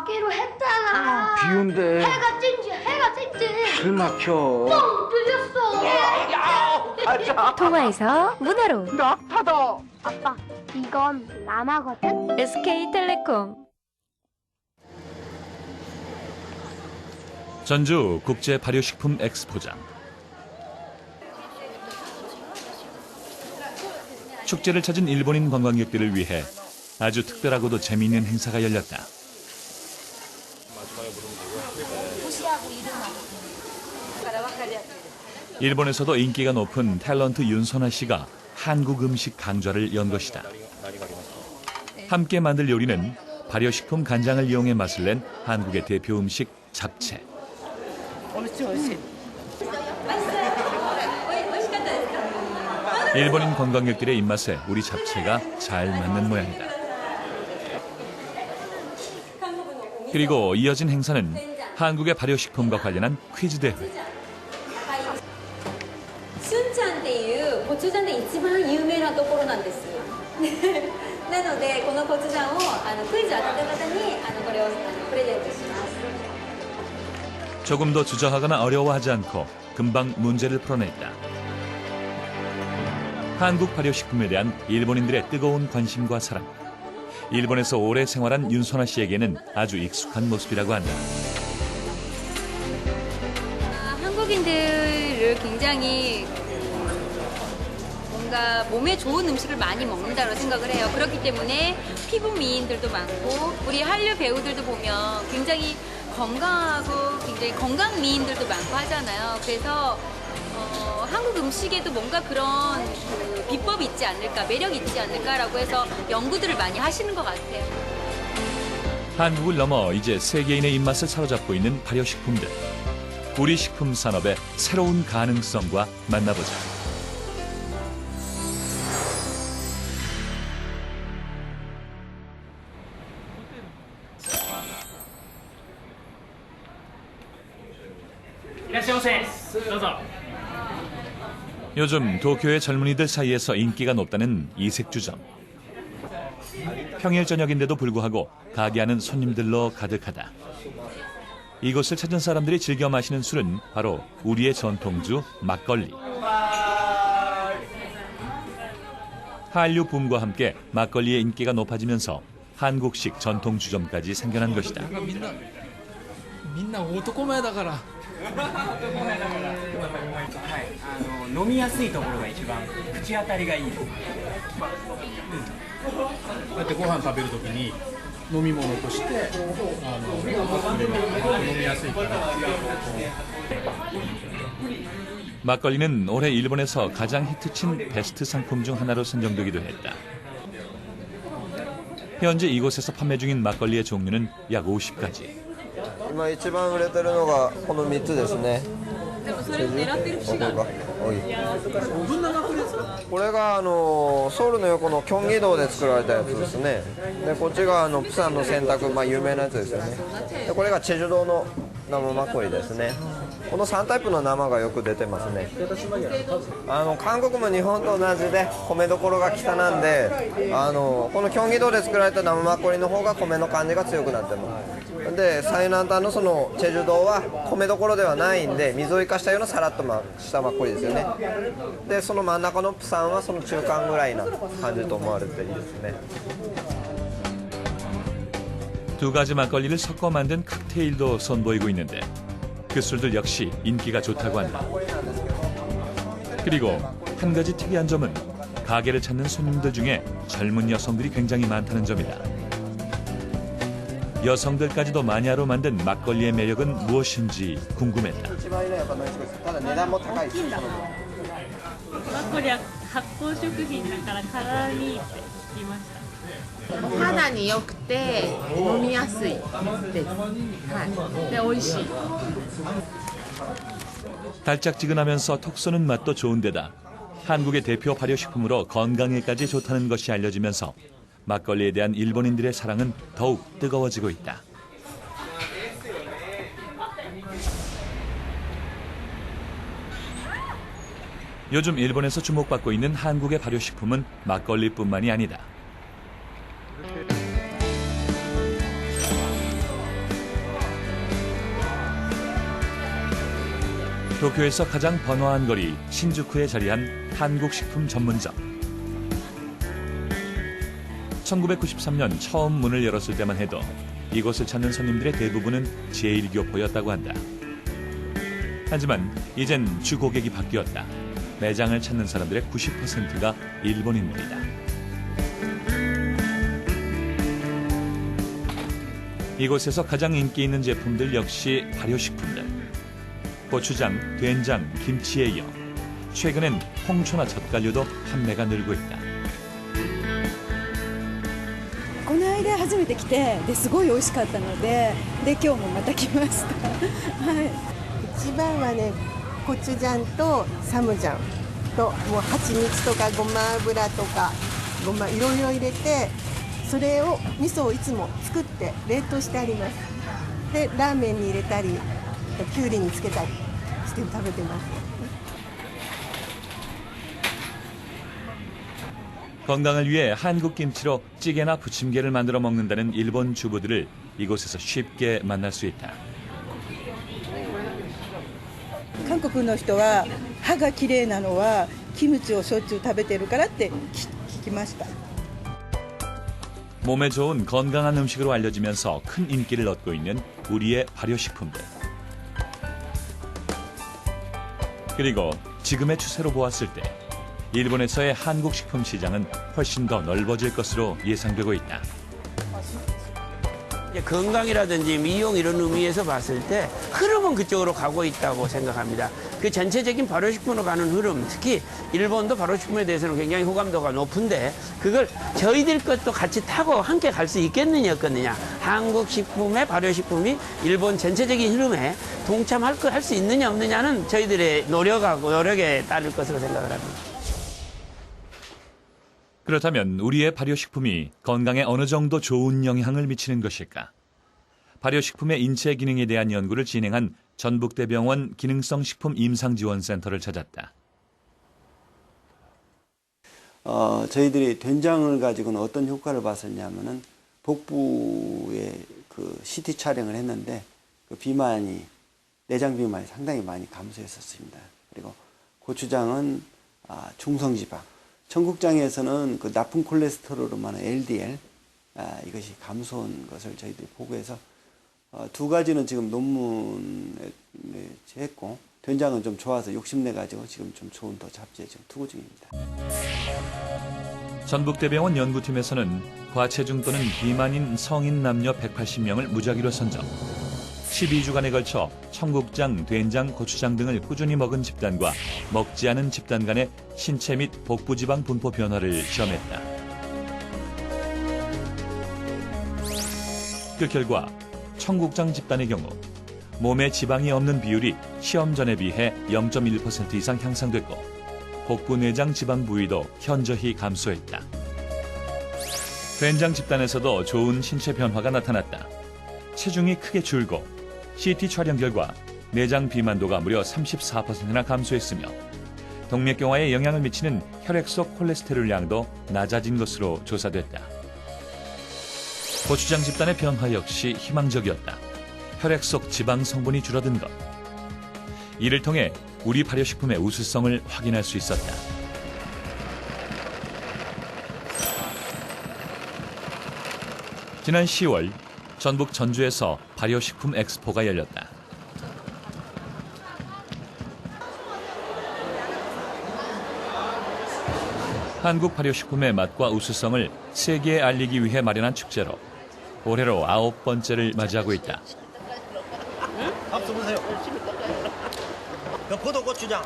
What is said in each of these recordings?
가기로 했잖아. 비 온대. 해가 쨍쨍. 길 막혀. 뻥 뚫렸어. 야, 가자. 통화에서 문화로 낙타다. 아빠, 이건 라마거든? SK텔레콤. 전주 국제 발효식품 엑스포장. 축제를 찾은 일본인 관광객들을 위해 아주 특별하고도 재미있는 행사가 열렸다. 일본에서도 인기가 높은 탤런트 윤선아 씨가 한국 음식 강좌를 연 것이다. 함께 만들 요리는 발효식품 간장을 이용해 맛을 낸 한국의 대표 음식 잡채. 일본인 관광객들의 입맛에 우리 잡채가 잘 맞는 모양이다. 그리고 이어진 행사는 한국의 발효식품과 관련한 퀴즈 대회. しゅんちゃんっていうコチュジャンで一番有名なところなんですなのでこのコチュジャンをクイズ当たった方にこれをプレゼントします 조금도 주저하거나 어려워하지 않고 금방 문제를 풀어냈다. 한국 발효식품에 대한 일본인들의 뜨거운 관심과 사랑. 일본에서 오래 생활한 윤선아 씨에게는 아주 익숙한 모습이라고 한다. 한국인들을 굉장히 뭔가 몸에 좋은 음식을 많이 먹는다고 생각을 해요. 그렇기 때문에 피부 미인들도 많고 우리 한류 배우들도 보면 굉장히 건강하고 굉장히 건강 미인들도 많고 하잖아요. 그래서 한국 음식에도 뭔가 그런 비법이 있지 않을까, 매력이 있지 않을까라고 해서 연구들을 많이 하시는 것 같아요. 한국을 넘어 이제 세계인의 입맛을 사로잡고 있는 발효식품들. 우리 식품 산업의 새로운 가능성과 만나보자. 요즘 도쿄의 젊은이들 사이에서 인기가 높다는 이색주점. 평일 저녁인데도 불구하고 가게 안은 손님들로 가득하다. 이곳을 찾은 사람들이 즐겨 마시는 술은 바로 우리의 전통주 막걸리. 한류 붐과 함께 막걸리의 인기가 높아지면서 한국식 전통주점까지 생겨난 것이다. みんな男前だから。飲みやすいところが一番口当たりがいいです。だってご飯食べるときに飲み物として飲みやすいから。 막걸리는 올해 일본에서 가장 히트친 베스트 상품 중 하나로 선정되기도 했다. 현재 이곳에서 판매 중인 막걸리의 종류는 약 50가지. 今一番売れてるのがこの3つですね。でもそれを狙ってる節がこれがソウルの横のキョンギ道で作られたやつですね。でこっちがプサンの洗濯、有名なやつですよね。でこれがチェジュ島の生マッコリですね。この3タイプの生がよく出てますね。韓国も日本と同じで米どころが北なんでこのキョンギ道で作られた生マッコリの方が米の感じが強くなってます。で最南端のそのチェジュ島は米どころではないんで水を生かしたようなさらっとしたマッコリですよね。でその真ん中のプサンはその中間ぐらいな感じと思われていいですね。 두 가지 막걸리를 섞어 만든 칵테일도 선보이고 있는데 그 술들 역시 인기가 좋다고 한다. 그리고 한 가지 특이한 점은 가게를 찾는 손님들 중에 젊은 여성들이 굉장히 많다는 점이다. 여성들까지도 마니아로 만든 막걸리의 매력은 무엇인지 궁금했다. マッコリは発酵食品だから体にいいって聞きました。肌に良くて飲みやすいです。はい。で美味しい。 달짝지근하면서 톡 쏘는 맛도 좋은데다 한국의 대표 발효식품으로 건강에까지 좋다는 것이 알려지면서 막걸리에 대한 일본인들의 사랑은 더욱 뜨거워지고 있다. 요즘 일본에서 주목받고 있는 한국의 발효식품은 막걸리뿐만이 아니다. 도쿄에서 가장 번화한 거리 신주쿠에 자리한 한국식품 전문점. 1993년 처음 문을 열었을 때만 해도 이곳을 찾는 손님들의 대부분은 제1교포였다고 한다. 하지만 이젠 주 고객이 바뀌었다. 매장을 찾는 사람들의 90%가 일본인들이다. 이곳에서 가장 인기 있는 제품들 역시 발효식품들. 고추장, 된장, 김치에 이어 최근엔 홍초나 젓갈류도 판매가 늘고 있다. この間初めて来てですごい美味しかったので今日もまた来ました。はい。一番はね、コチュジャンとサムジャンともう蜂蜜とかごま油とかごまいろいろ入れて、それを味噌をいつも作って冷凍してあります。でラーメンに入れたりきゅうりにつけたりして食べてます。 건강을 위해 한국 김치로 찌개나 부침개를 만들어 먹는다는 일본 주부들을 이곳에서 쉽게 만날 수 있다. 韓国の人は歯が綺麗なのはキムチをしょっちゅう食べてるからって聞きました。 몸에 좋은 건강한 음식으로 알려지면서 큰 인기를 얻고 있는 우리의 발효식품들. 그리고 지금의 추세로 보았을 때 일본에서의 한국 식품 시장은 훨씬 더 넓어질 것으로 예상되고 있다. 건강이라든지 미용 이런 의미에서 봤을 때 흐름은 그쪽으로 가고 있다고 생각합니다. 그 전체적인 발효식품으로 가는 흐름, 특히 일본도 발효식품에 대해서는 굉장히 호감도가 높은데 그걸 저희들 것도 같이 타고 함께 갈 수 있겠느냐. 한국 식품의 발효식품이 일본 전체적인 흐름에 동참할 할 수 있느냐 없느냐는 저희들의 노력에 따를 것으로 생각을 합니다. 그렇다면 우리의 발효식품이 건강에 어느 정도 좋은 영향을 미치는 것일까? 발효식품의 인체 기능에 대한 연구를 진행한 전북대병원 기능성식품 임상지원센터를 찾았다. 저희들이 된장을 가지고는 어떤 효과를 봤었냐면은 복부에 그 CT 촬영을 했는데 그 비만이 내장 비만이 상당히 많이 감소했었습니다. 그리고 고추장은 중성지방, 청국장에서는 그 나쁜 콜레스테롤로 많은 LDL 이것이 감소한 것을 저희들이 보고해서 두 가지는 지금 논문에 했고 된장은 좀 좋아서 욕심내 가지고 지금 좀 좋은 더 잡지에 지금 투고 중입니다. 전북대병원 연구팀에서는 과체중 또는 비만인 성인 남녀 180명을 무작위로 선정. 12주간에 걸쳐 청국장, 된장, 고추장 등을 꾸준히 먹은 집단과 먹지 않은 집단 간의 신체 및 복부지방 분포 변화를 시험했다. 그 결과 청국장 집단의 경우 몸에 지방이 없는 비율이 시험 전에 비해 0.1% 이상 향상됐고 복부 내장 지방 부위도 현저히 감소했다. 된장 집단에서도 좋은 신체 변화가 나타났다. 체중이 크게 줄고 CT 촬영 결과 내장 비만도가 무려 34%나 감소했으며 동맥경화에 영향을 미치는 혈액 속 콜레스테롤 양도 낮아진 것으로 조사됐다. 고추장 집단의 변화 역시 희망적이었다. 혈액 속 지방 성분이 줄어든 것. 이를 통해 우리 발효식품의 우수성을 확인할 수 있었다. 지난 10월 전북 전주에서 발효식품 엑스포가 열렸다. 한국 발효식품의 맛과 우수성을 세계에 알리기 위해 마련한 축제로 올해로 9번째를 맞이하고 있다. 밥도 보세요. 포도 고추장.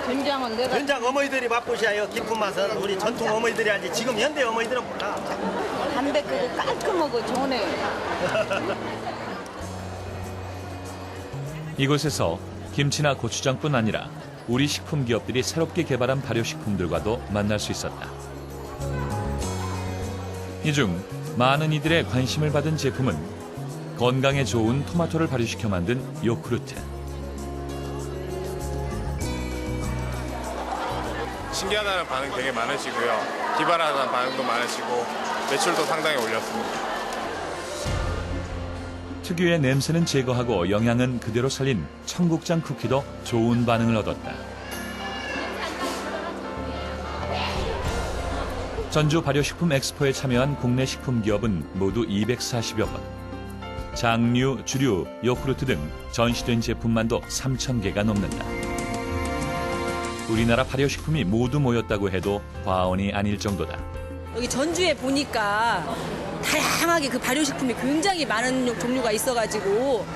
된장은 내가 된장 어머니들이 맛보셔야 깊은 맛은 우리 전통 어머니들이 알지. 지금 현대 어머니들은 몰라. 담백하고 깔끔하고 좋네. 이곳에서 김치나 고추장뿐 아니라 우리 식품 기업들이 새롭게 개발한 발효식품들과도 만날 수 있었다. 이 중 많은 이들의 관심을 받은 제품은 건강에 좋은 토마토를 발효시켜 만든 요구르트. 신기하다는 반응 되게 많으시고요. 기발하다는 반응도 많으시고 매출도 상당히 올렸습니다. 특유의 냄새는 제거하고 영양은 그대로 살린 청국장 쿠키도 좋은 반응을 얻었다. 전주 발효식품 엑스포에 참여한 국내 식품 기업은 모두 240여 건. 장류, 주류, 요구르트 등 전시된 제품만도 3,000개가 넘는다. 우리나라 발효식품이 모두 모였다고 해도 과언이 아닐 정도다. 여기 전주에 보니까 다양하게 그 발효식품이 굉장히 많은 종류가 있어가지고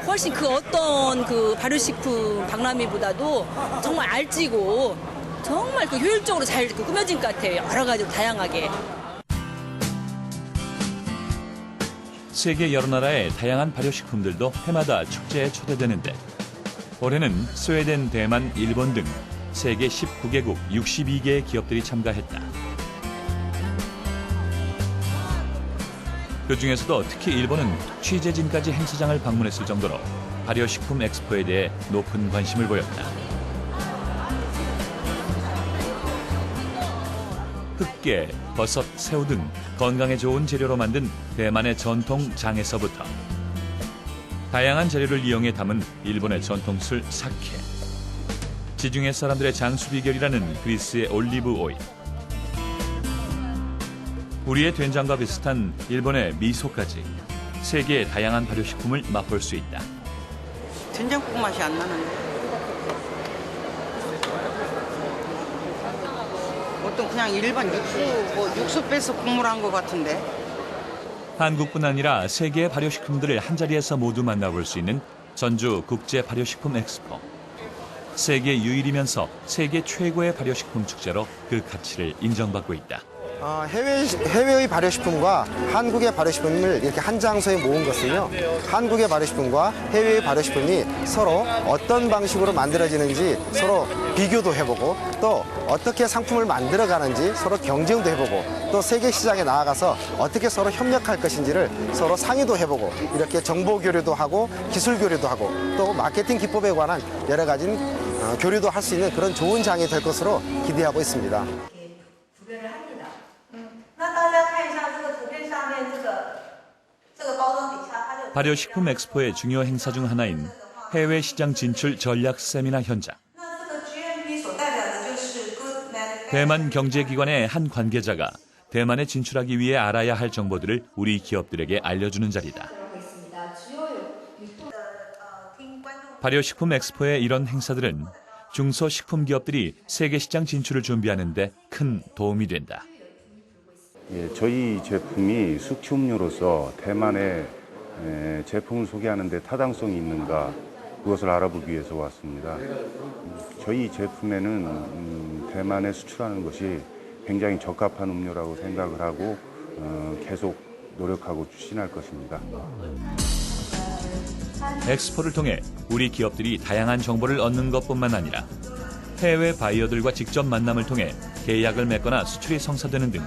훨씬 그 어떤 그 발효식품 박람회보다도 정말 알지고 정말 그 효율적으로 잘 꾸며진 것 같아요. 여러 가지 다양하게. 세계 여러 나라의 다양한 발효식품들도 해마다 축제에 초대되는데 올해는 스웨덴, 대만, 일본 등 세계 19개국 62개의 기업들이 참가했다. 그중에서도 특히 일본은 취재진까지 행사장을 방문했을 정도로 발효식품 엑스포에 대해 높은 관심을 보였다. 흑게, 버섯, 새우 등 건강에 좋은 재료로 만든 대만의 전통 장에서부터 다양한 재료를 이용해 담은 일본의 전통술 사케, 지중해 사람들의 장수 비결이라는 그리스의 올리브 오일, 우리의 된장과 비슷한 일본의 미소까지 세계의 다양한 발효식품을 맛볼 수 있다. 된장국 맛이 안 나는데. 보통 그냥 일반 육수 빼서 국물한 것 같은데. 한국뿐 아니라 세계의 발효식품들을 한자리에서 모두 만나볼 수 있는 전주 국제 발효식품 엑스포. 세계 유일이면서 세계 최고의 발효식품 축제로 그 가치를 인정받고 있다. 해외의 발효식품과 한국의 발효식품을 이렇게 한 장소에 모은 것은요, 한국의 발효식품과 해외의 발효식품이 서로 어떤 방식으로 만들어지는지 서로 비교도 해보고 또 어떻게 상품을 만들어가는지 서로 경쟁도 해보고 또 세계 시장에 나아가서 어떻게 서로 협력할 것인지를 서로 상의도 해보고 이렇게 정보 교류도 하고 기술 교류도 하고 또 마케팅 기법에 관한 여러 가지 교류도 할 수 있는 그런 좋은 장이 될 것으로 기대하고 있습니다. 발효식품 엑스포의 중요 행사 중 하나인 해외 시장 진출 전략 세미나 현장. 대만 경제기관의 한 관계자가 대만에 진출하기 위해 알아야 할 정보들을 우리 기업들에게 알려주는 자리다. 발효식품 엑스포의 이런 행사들은 중소식품 기업들이 세계 시장 진출을 준비하는 데 큰 도움이 된다. 예, 저희 제품이 숙취음료로서 대만에 제품을 소개하는 데 타당성이 있는가 그것을 알아보기 위해서 왔습니다. 저희 제품에는 대만에 수출하는 것이 굉장히 적합한 음료라고 생각을 하고 계속 노력하고 추진할 것입니다. 엑스포를 통해 우리 기업들이 다양한 정보를 얻는 것뿐만 아니라 해외 바이어들과 직접 만남을 통해 계약을 맺거나 수출이 성사되는 등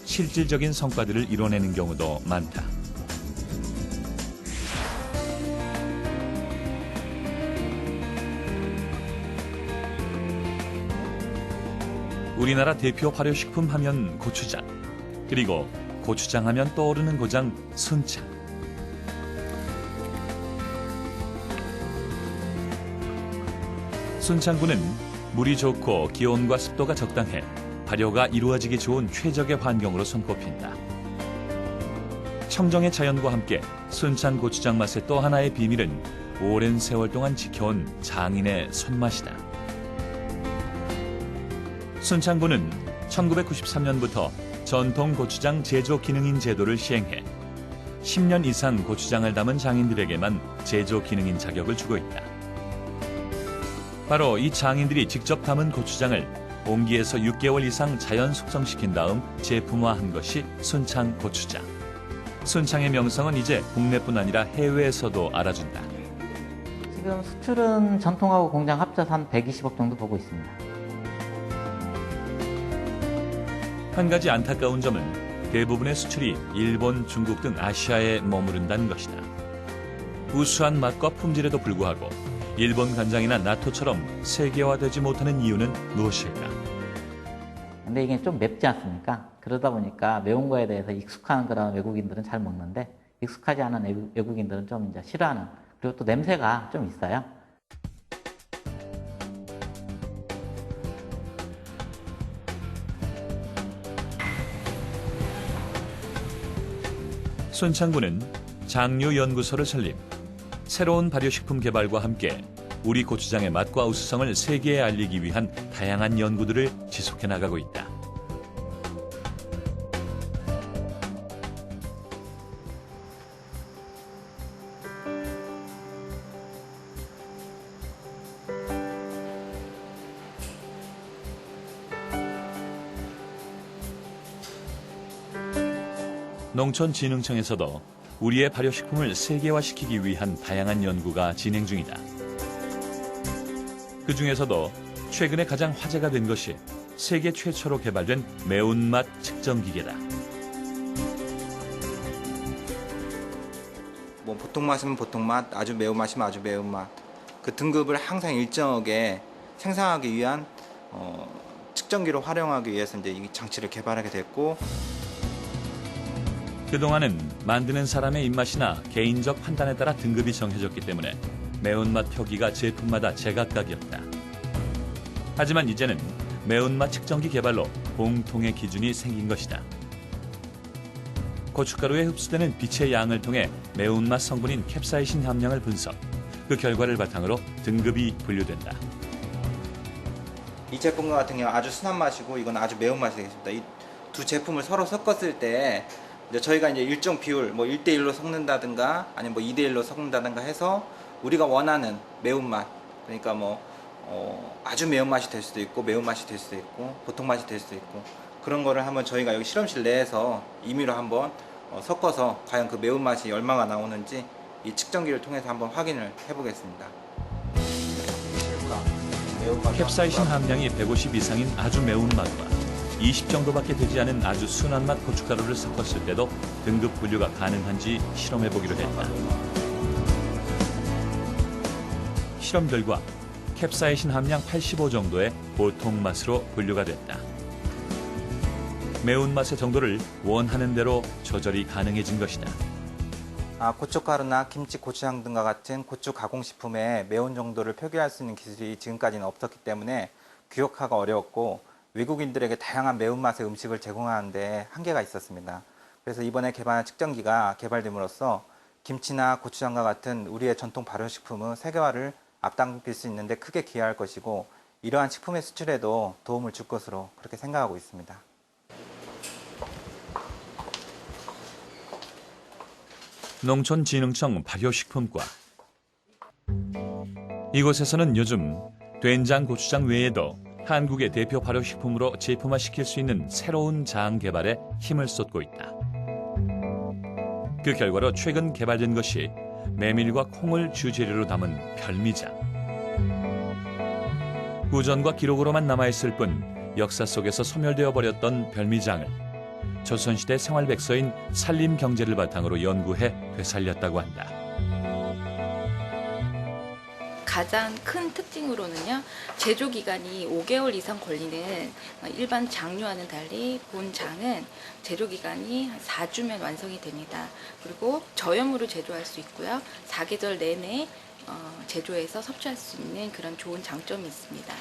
실질적인 성과들을 이뤄내는 경우도 많다. 우리나라 대표 발효식품 하면 고추장, 그리고 고추장 하면 떠오르는 고장 순창. 순창군은 물이 좋고 기온과 습도가 적당해 발효가 이루어지기 좋은 최적의 환경으로 손꼽힌다. 청정의 자연과 함께 순창 고추장 맛의 또 하나의 비밀은 오랜 세월 동안 지켜온 장인의 손맛이다. 순창군은 1993년부터 전통 고추장 제조 기능인 제도를 시행해 10년 이상 고추장을 담은 장인들에게만 제조 기능인 자격을 주고 있다. 바로 이 장인들이 직접 담은 고추장을 온기에서 6개월 이상 자연 숙성시킨 다음 제품화한 것이 순창 고추장. 순창의 명성은 이제 국내뿐 아니라 해외에서도 알아준다. 지금 수출은 전통하고 공장 합쳐서 한 120억 정도 보고 있습니다. 한 가지 안타까운 점은 대부분의 수출이 일본, 중국 등 아시아에 머무른다는 것이다. 우수한 맛과 품질에도 불구하고 일본 간장이나 나토처럼 세계화되지 못하는 이유는 무엇일까? 근데 이게 좀 맵지 않습니까? 그러다 보니까 매운 거에 대해서 익숙한 그런 외국인들은 잘 먹는데 익숙하지 않은 외국인들은 좀 이제 싫어하는, 그리고 또 냄새가 좀 있어요. 손창구는 장류연구소를 설립, 새로운 발효식품 개발과 함께 우리 고추장의 맛과 우수성을 세계에 알리기 위한 다양한 연구들을 지속해 나가고 있다. 농촌진흥청에서도 우리의 발효식품을 세계화시키기 위한 다양한 연구가 진행 중이다. 그 중에서도 최근에 가장 화제가 된 것이 세계 최초로 개발된 매운맛 측정기계다. 뭐 보통 맛이면 보통 맛, 아주 매운맛이면 아주 매운맛, 그 등급을 항상 일정하게 생산하기 위한 측정기로 활용하기 위해서 이제 이 장치를 개발하게 됐고, 그동안은 만드는 사람의 입맛이나 개인적 판단에 따라 등급이 정해졌기 때문에 매운맛 표기가 제품마다 제각각이었다. 하지만 이제는 매운맛 측정기 개발로 공통의 기준이 생긴 것이다. 고춧가루에 흡수되는 빛의 양을 통해 매운맛 성분인 캡사이신 함량을 분석, 그 결과를 바탕으로 등급이 분류된다. 이 제품과 같은 경우 아주 순한 맛이고 이건 아주 매운맛이 되겠습니다. 이 두 제품을 서로 섞었을 때 이제 저희가 이제 일정 비율, 뭐 1대1로 섞는다든가 아니면 뭐 2대1로 섞는다든가 해서 우리가 원하는 매운맛, 그러니까 뭐 아주 매운맛이 될 수도 있고 매운맛이 될 수도 있고 보통 맛이 될 수도 있고, 그런 거를 한번 저희가 여기 실험실 내에서 임의로 한번 섞어서 과연 그 매운맛이 얼마가 나오는지 이 측정기를 통해서 한번 확인을 해보겠습니다. 캡사이신 함량이 150 이상인 아주 매운맛과 20 정도밖에 되지 않은 아주 순한 맛 고춧가루를 섞었을 때도 등급 분류가 가능한지 실험해보기로 했다. 실험 결과 캡사이신 함량 85 정도의 보통 맛으로 분류가 됐다. 매운맛의 정도를 원하는 대로 조절이 가능해진 것이다. 고춧가루나 김치, 고추장 등과 같은 고추 가공식품의 매운 정도를 표기할 수 있는 기술이 지금까지는 없었기 때문에 규격화가 어려웠고 외국인들에게 다양한 매운맛의 음식을 제공하는 데 한계가 있었습니다. 그래서 이번에 개발한 측정기가 개발됨으로써 김치나 고추장과 같은 우리의 전통 발효식품의 세계화를 앞당길 수 있는데 크게 기여할 것이고, 이러한 식품의 수출에도 도움을 줄 것으로 그렇게 생각하고 있습니다. 농촌진흥청 발효식품과. 이곳에서는 요즘 된장, 고추장 외에도 한국의 대표 발효식품으로 제품화시킬 수 있는 새로운 장 개발에 힘을 쏟고 있다. 그 결과로 최근 개발된 것이 메밀과 콩을 주재료로 담은 별미장. 구전과 기록으로만 남아있을 뿐 역사 속에서 소멸되어 버렸던 별미장을 조선시대 생활백서인 산림경제를 바탕으로 연구해 되살렸다고 한다. 가장 큰 특징으로는요, 제조 기간이 5개월 이상 걸리는 일반 장류와는 달리 본 장은 제조 기간이 한 4주면 완성이 됩니다. 그리고 저염으로 제조할 수 있고요, 4계절 내내 제조해서 섭취할 수 있는 그런 좋은 장점이 있습니다.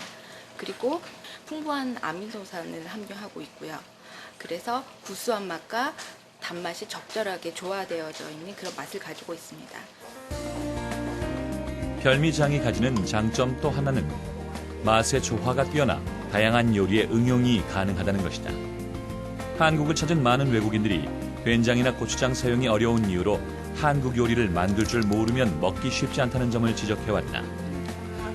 그리고 풍부한 아미노산을 함유하고 있고요. 그래서 구수한 맛과 단맛이 적절하게 조화되어져 있는 그런 맛을 가지고 있습니다. 별미장이 가지는 장점 또 하나는 맛의 조화가 뛰어나 다양한 요리에 응용이 가능하다는 것이다. 한국을 찾은 많은 외국인들이 된장이나 고추장 사용이 어려운 이유로 한국 요리를 만들 줄 모르면 먹기 쉽지 않다는 점을 지적해왔다.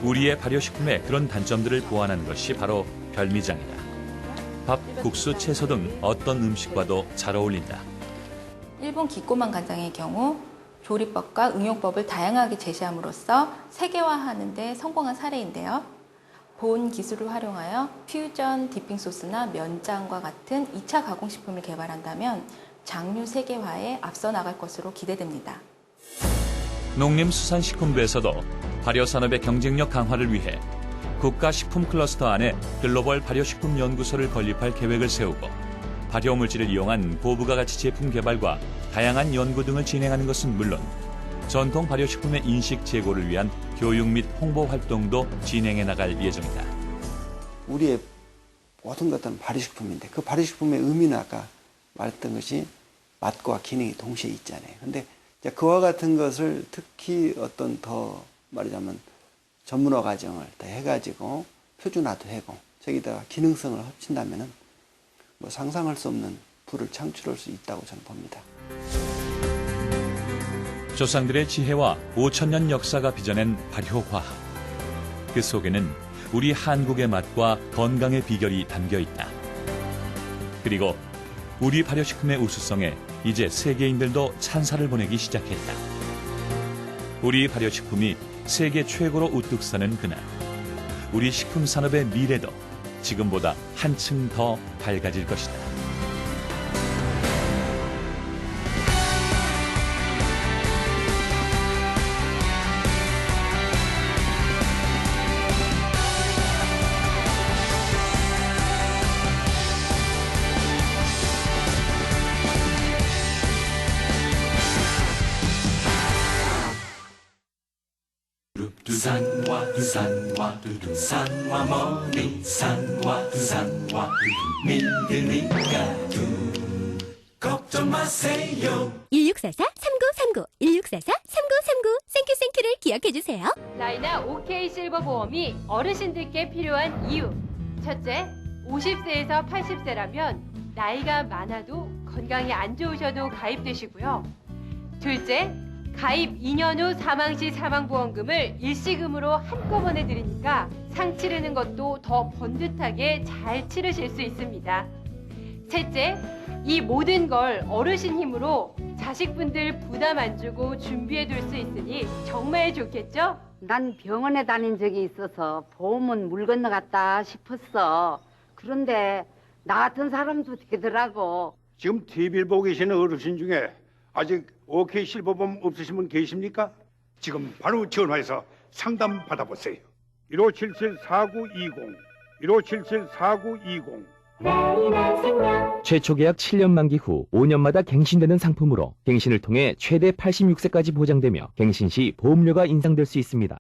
우리의 발효식품의 그런 단점들을 보완하는 것이 바로 별미장이다. 밥, 국수, 채소 등 어떤 음식과도 잘 어울린다. 일본 기꼬만 간장의 경우 조리법과 응용법을 다양하게 제시함으로써 세계화하는 데 성공한 사례인데요. 본 기술을 활용하여 퓨전 디핑 소스나 면장과 같은 2차 가공식품을 개발한다면 장류 세계화에 앞서 나갈 것으로 기대됩니다. 농림수산식품부에서도 발효산업의 경쟁력 강화를 위해 국가식품 클러스터 안에 글로벌 발효식품 연구소를 건립할 계획을 세우고 발효물질을 이용한 고부가가치 제품 개발과 다양한 연구 등을 진행하는 것은 물론 전통 발효식품의 인식 제고를 위한 교육 및 홍보 활동도 진행해 나갈 예정이다. 우리의 모든 것들은 발효식품인데 그 발효식품의 의미는 아까 말했던 것이 맛과 기능이 동시에 있잖아요. 근데 그와 같은 것을 특히 어떤 더 말하자면 전문화 과정을 더 해가지고 표준화도 하고 저기다가 기능성을 합친다면은 뭐 상상할 수 없는 부를 창출할 수 있다고 저는 봅니다. 조상들의 지혜와 5,000년 역사가 빚어낸 발효화학. 그 속에는 우리 한국의 맛과 건강의 비결이 담겨 있다. 그리고 우리 발효식품의 우수성에 이제 세계인들도 찬사를 보내기 시작했다. 우리 발효식품이 세계 최고로 우뚝 서는 그날, 우리 식품 산업의 미래도 지금보다 한층 더 밝아질 것이다. 산와 머니 산와 믿으니까 걱정 마세요. 1644-3939 1644-3939 땡큐를 기억해주세요. 라이나 OK 실버 보험이 어르신들께 필요한 이유. 첫째, 50세에서 80세라면 나이가 많아도 건강이 안 좋으셔도 가입되시고요. 둘째, 가입 2년 후 사망 시 사망보험금을 일시금으로 한꺼번에 드리니까 상 치르는 것도 더 번듯하게 잘 치르실 수 있습니다. 셋째, 이 모든 걸 어르신 힘으로 자식분들 부담 안 주고 준비해 둘 수 있으니 정말 좋겠죠? 난 병원에 다닌 적이 있어서 보험은 물 건너갔다 싶었어. 그런데 나 같은 사람도 되더라고. 지금 TV를 보고 계시는 어르신 중에 아직 OK 실버보험 없으신 분 계십니까? 지금 바로 전화해서 상담 받아보세요. 1577-4920 1577-4920 최초 계약 7년 만기 후 5년마다 갱신되는 상품으로 갱신을 통해 최대 86세까지 보장되며 갱신 시 보험료가 인상될 수 있습니다.